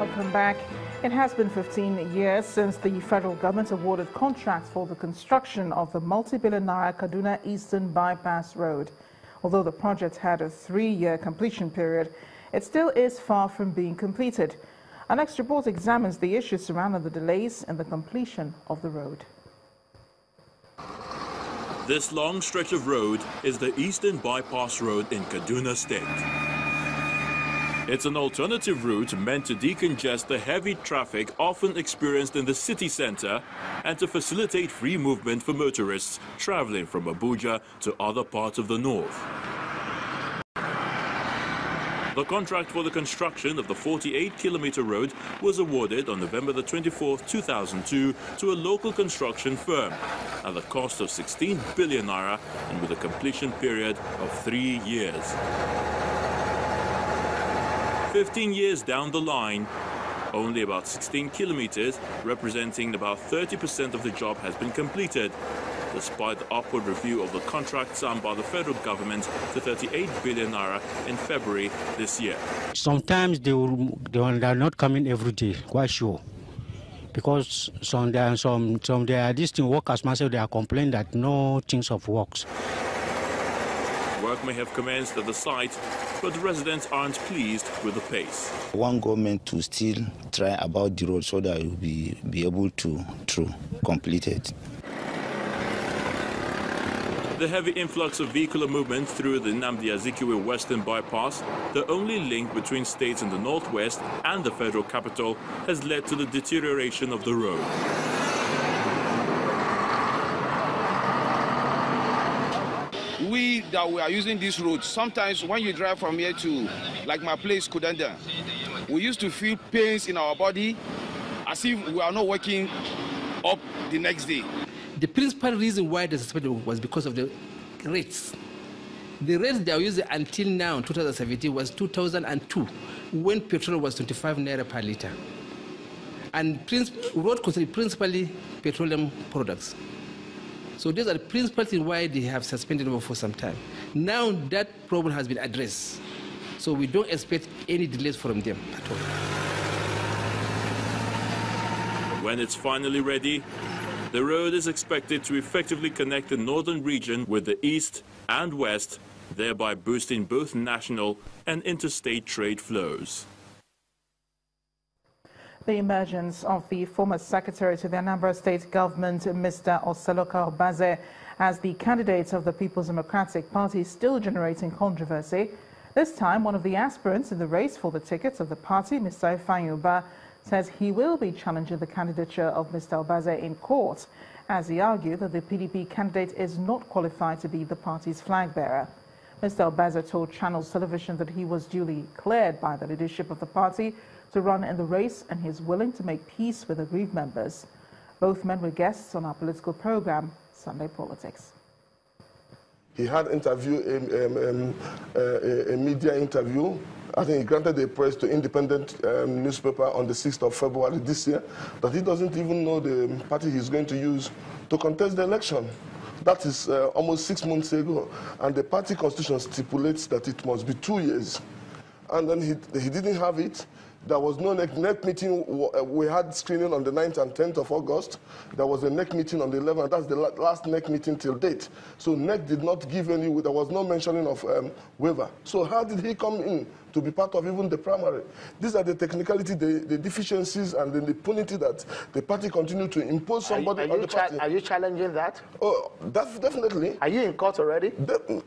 Welcome back. It has been 15 years since the federal government awarded contracts for the construction of the multi-billion naira Kaduna Eastern Bypass Road. Although the project had a 3-year completion period, it still is far from being completed. Our next report examines the issues surrounding the delays in the completion of the road. This long stretch of road is the Eastern Bypass Road in Kaduna State. It's an alternative route meant to decongest the heavy traffic often experienced in the city center and to facilitate free movement for motorists traveling from Abuja to other parts of the north. The contract for the construction of the 48-kilometer road was awarded on November the 24th, 2002 to a local construction firm at the cost of 16 billion naira and with a completion period of 3 years. 15 years down the line, only about 16 kilometers, representing about 30% of the job has been completed, despite the upward review of the contract sum by the federal government to 38 billion naira in February this year. Sometimes they are not coming every day, quite sure. Because some distant workers must say they are complaining that no things of works. Work may have commenced at the site, but the residents aren't pleased with the pace. I want government to still try about the road so that it will be able to complete it. The heavy influx of vehicular movement through the Nnamdi Azikiwe Western Bypass, the only link between states in the northwest and the federal capital, has led to the deterioration of the road. We that we are using this road, sometimes when you drive from here to, like my place, Kaduna, we used to feel pains in our body as if we are not waking up the next day. The principal reason why they suspended was because of the rates. The rates they are using until now, 2017, was 2002, when petrol was 25 naira per liter. And road considered principally petroleum products. So these are the principal things why they have suspended them for some time. Now that problem has been addressed. So we don't expect any delays from them at all. When it's finally ready, the road is expected to effectively connect the northern region with the east and west, thereby boosting both national and interstate trade flows. The emergence of the former secretary to the Anambra State government, Mr. Oseloka Obaze, as the candidate of the People's Democratic Party is still generating controversy. This time, one of the aspirants in the race for the ticket of the party, Mr. Ifeanyi Uba, says he will be challenging the candidature of Mr. Obaze in court, as he argued that the PDP candidate is not qualified to be the party's flag bearer. Mr. Obaze told Channels Television that he was duly cleared by the leadership of the party to run in the race and he is willing to make peace with aggrieved members. Both men were guests on our political program, Sunday Politics. He had a media interview. I think he granted a press to independent newspaper on the 6th of February this year that he doesn't even know the party he's going to use to contest the election. That is almost 6 months ago. And the party constitution stipulates that it must be 2 years. And then he didn't have it. There was no NEC meeting. We had screening on the 9th and 10th of August. There was a NEC meeting on the 11th. That's the last NEC meeting till date. So NEC did not give any, there was no mentioning of waiver. So how did he come in to be part of even the primary? These are the technicality, the deficiencies and the impunity that the party continued to impose somebody on the party. Are you challenging that? Oh, definitely. Are you in court already?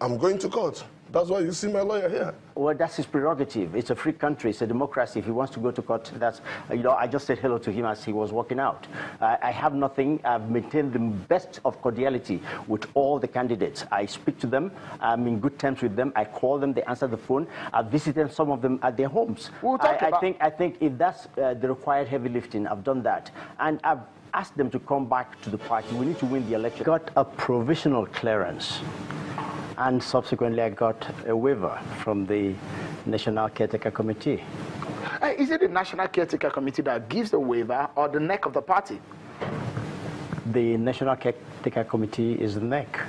I'm going to court. That's why you see my lawyer here. Well, that's his prerogative. It's a free country. It's a democracy. If he wants to go to court, that's, I just said hello to him as he was walking out. I have nothing. I've maintained the best of cordiality with all the candidates. I speak to them. I'm in good terms with them. I call them. They answer the phone. I've visited some of them at their homes. I think if that's the required heavy lifting, I've done that. And I've asked them to come back to the party. We need to win the election. Got a provisional clearance. And subsequently, I got a waiver from the National Caretaker Committee. Is it the National Caretaker Committee that gives the waiver or the neck of the party? The National Caretaker Committee is the neck.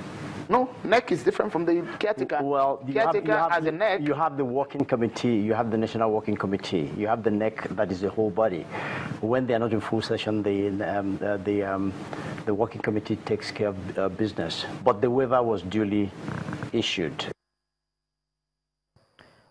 No, neck is different from the caretaker. Well, caretaker has a neck. You have the working committee, you have the national working committee, you have the neck that is the whole body. When they are not in full session, the working committee takes care of business. But the waiver was duly issued.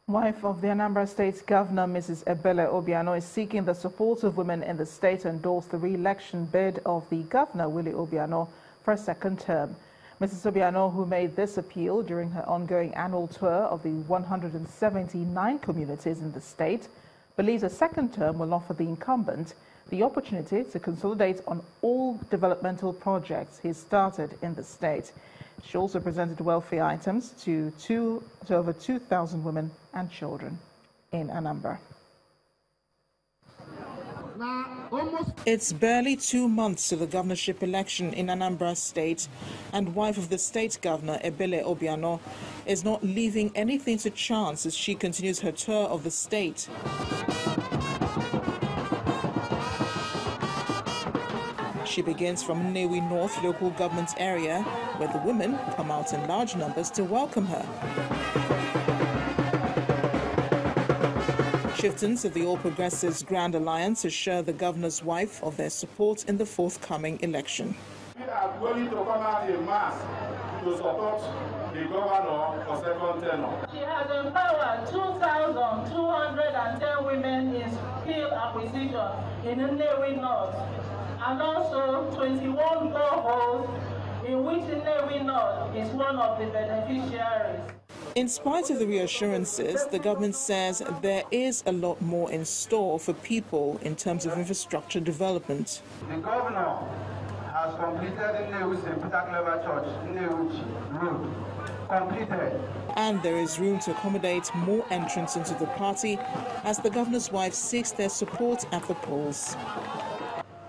Wife of the Anambra State Governor, Mrs. Ebele Obiano, is seeking the support of women in the state to endorse the re-election bid of the Governor, Willie Obiano, for a second term. Mrs. Obiano, who made this appeal during her ongoing annual tour of the 179 communities in the state, believes a second term will offer the incumbent the opportunity to consolidate on all developmental projects he started in the state. She also presented welfare items to over 2,000 women and children in Anambra. It's barely 2 months to the governorship election in Anambra State, and wife of the state governor, Ebele Obiano, is not leaving anything to chance as she continues her tour of the state. She begins from Nnewi North local government area, where the women come out in large numbers to welcome her. Chieftains of the All Progressives Grand Alliance assure the governor's wife of their support in the forthcoming election. We are going to come out in mass to support the governor for second tenure. She has empowered 2,210 women in skill acquisition in Nnewi North, and also 21 boreholes, in which Nnewi North is one of the beneficiaries. In spite of the reassurances, the government says there is a lot more in store for people in terms of infrastructure development. The governor has completed Nnewi St. Peter Clever Church, Nnewi Road, completed. And there is room to accommodate more entrants into the party as the governor's wife seeks their support at the polls.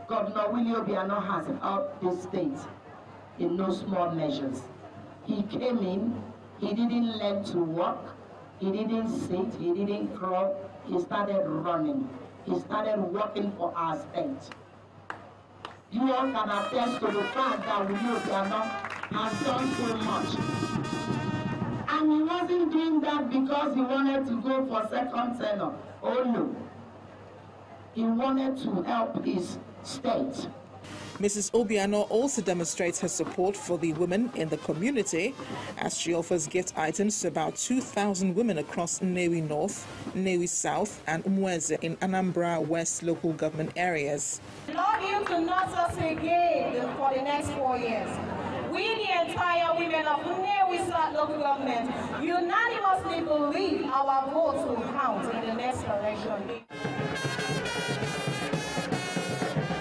Governor Willie Obiano has helped this state in no small measures. He came in, he didn't learn to walk, he didn't sit, he didn't crawl, he started running. He started working for our state. You all can attest to the fact that Willie Obiano has done so much. And he wasn't doing that because he wanted to go for second tenure. Oh no. He wanted to help his state. Mrs. Obiano also demonstrates her support for the women in the community as she offers gift items to about 2,000 women across Nnewi North, Nnewi South and Umweze in Anambra West local government areas. We love you to nurse us again for the next 4 years. We, the entire women of Nnewi South local government, unanimously believe our votes will count in the next election.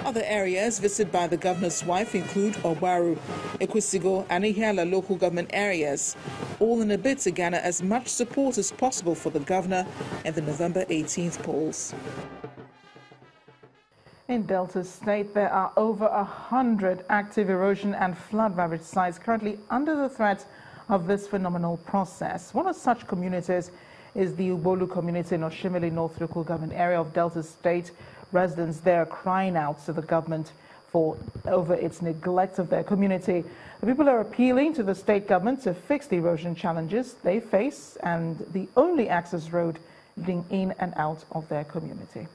Other areas visited by the governor's wife include Obaru, Ekwesigo and Ihiala local government areas, all in a bid to garner as much support as possible for the governor in the November 18th polls. In Delta State, there are over 100 active erosion and flood-ravaged sites currently under the threat of this phenomenal process. One of such communities is the Ubolu community in Oshimili North local government area of Delta State. Residents there are crying out to the government over its neglect of their community. The people are appealing to the state government to fix the erosion challenges they face and the only access road leading in and out of their community.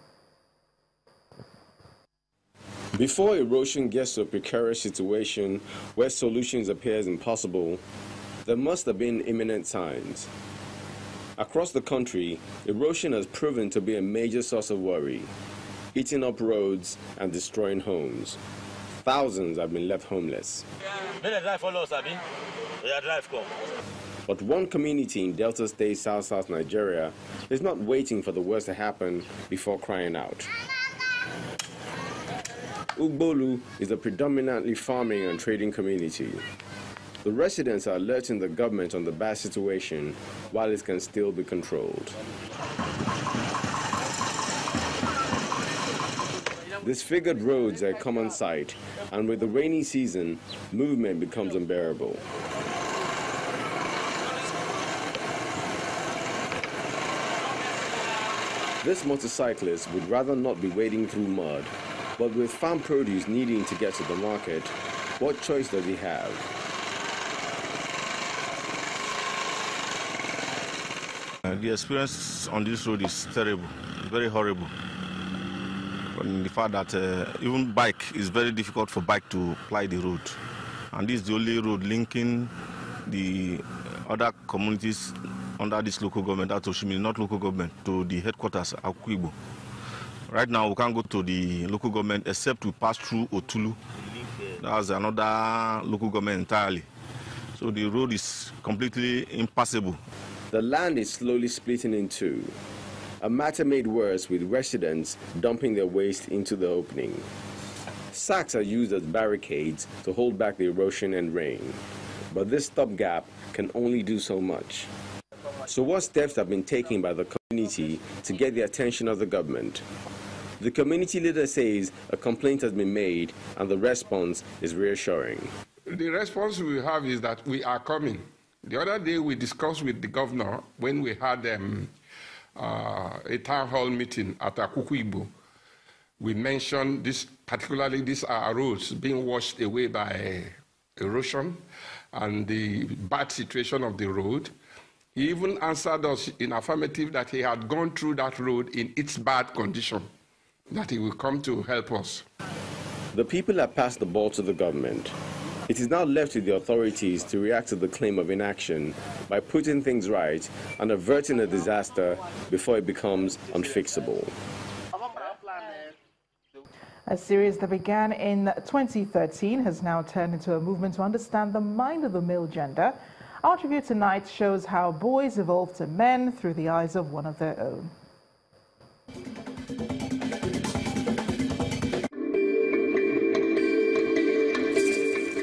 Before erosion gets to a precarious situation where solutions appear impossible, there must have been imminent signs. Across the country, erosion has proven to be a major source of worry, eating up roads and destroying homes. Thousands have been left homeless. But one community in Delta State, South Nigeria, is not waiting for the worst to happen before crying out. Ubolu is a predominantly farming and trading community. The residents are alerting the government on the bad situation while it can still be controlled. Disfigured roads are a common sight, and with the rainy season, movement becomes unbearable. This motorcyclist would rather not be wading through mud, but with farm produce needing to get to the market, what choice does he have? The experience on this road is terrible, very horrible. And the fact that even bike is very difficult for bike to ply the road. And this is the only road linking the other communities under this local government, that Oshimiri, not local government, to the headquarters at Akwibo. Right now, we can't go to the local government except we pass through Otulu. That's another local government entirely. So the road is completely impassable. The land is slowly splitting in two, a matter made worse with residents dumping their waste into the opening. Sacks are used as barricades to hold back the erosion and rain, but this stopgap can only do so much. So what steps have been taken by the community to get the attention of the government? The community leader says a complaint has been made and the response is reassuring. The response we have is that we are coming. The other day we discussed with the governor when we had a town hall meeting at Akwibo. We mentioned this, particularly these are roads being washed away by erosion and the bad situation of the road. He even answered us in affirmative that he had gone through that road in its bad condition, that he will come to help us. The people have passed the ball to the government. It is now left to the authorities to react to the claim of inaction by putting things right and averting a disaster before it becomes unfixable. A series that began in 2013 has now turned into a movement to understand the mind of the male gender. Our review tonight shows how boys evolved to men through the eyes of one of their own.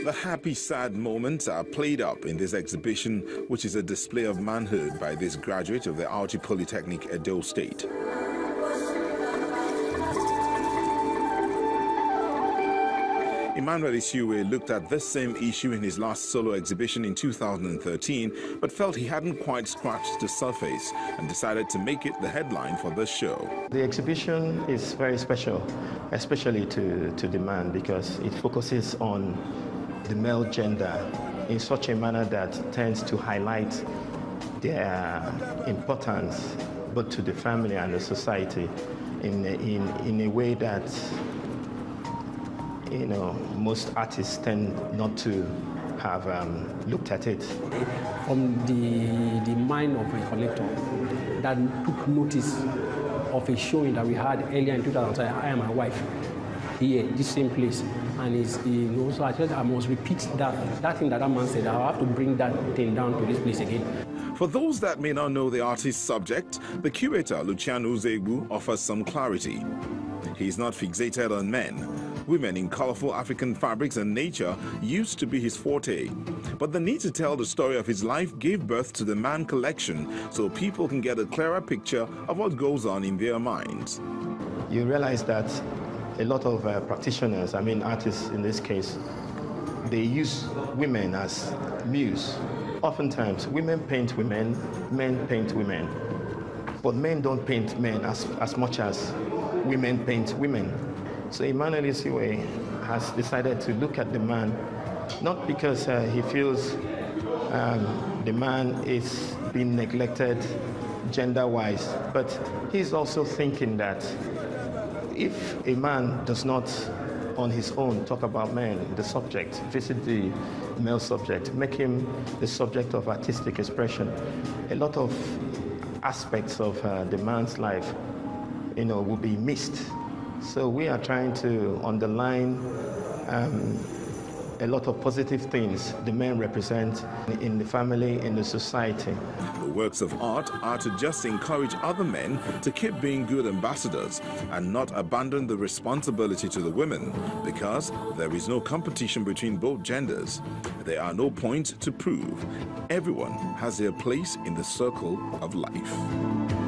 The happy, sad moments are played up in this exhibition, which is a display of manhood by this graduate of the Auchi Polytechnic, Edo State. Emmanuel Isiwe looked at this same issue in his last solo exhibition in 2013, but felt he hadn't quite scratched the surface and decided to make it the headline for this show. The exhibition is very special, especially to the man, because it focuses on the male gender in such a manner that tends to highlight their importance both to the family and the society in a way that most artists tend not to have looked at it. From the mind of a collector that took notice of a showing that we had earlier in 2000, I and my wife here, this same place, and so I said I must repeat that thing that man said. I have to bring that thing down to this place again. For those that may not know the artist's subject, the curator Luciano Zegbu offers some clarity. He's not fixated on men. Women in colorful African fabrics and nature used to be his forte. But the need to tell the story of his life gave birth to the Man collection so people can get a clearer picture of what goes on in their minds. You realize that a lot of practitioners, artists in this case, they use women as muse. Oftentimes, women paint women, men paint women. But men don't paint men as much as women paint women. So Emmanuel Isiwe has decided to look at the man, not because he feels the man is being neglected gender-wise, but he's also thinking that if a man does not on his own talk about men, the subject, visit the male subject, make him the subject of artistic expression, a lot of aspects of the man's life will be missed. So we are trying to underline a lot of positive things the men represent in the family, in the society. The works of art are to just encourage other men to keep being good ambassadors and not abandon the responsibility to the women, because there is no competition between both genders. There are no points to prove. Everyone has their place in the circle of life.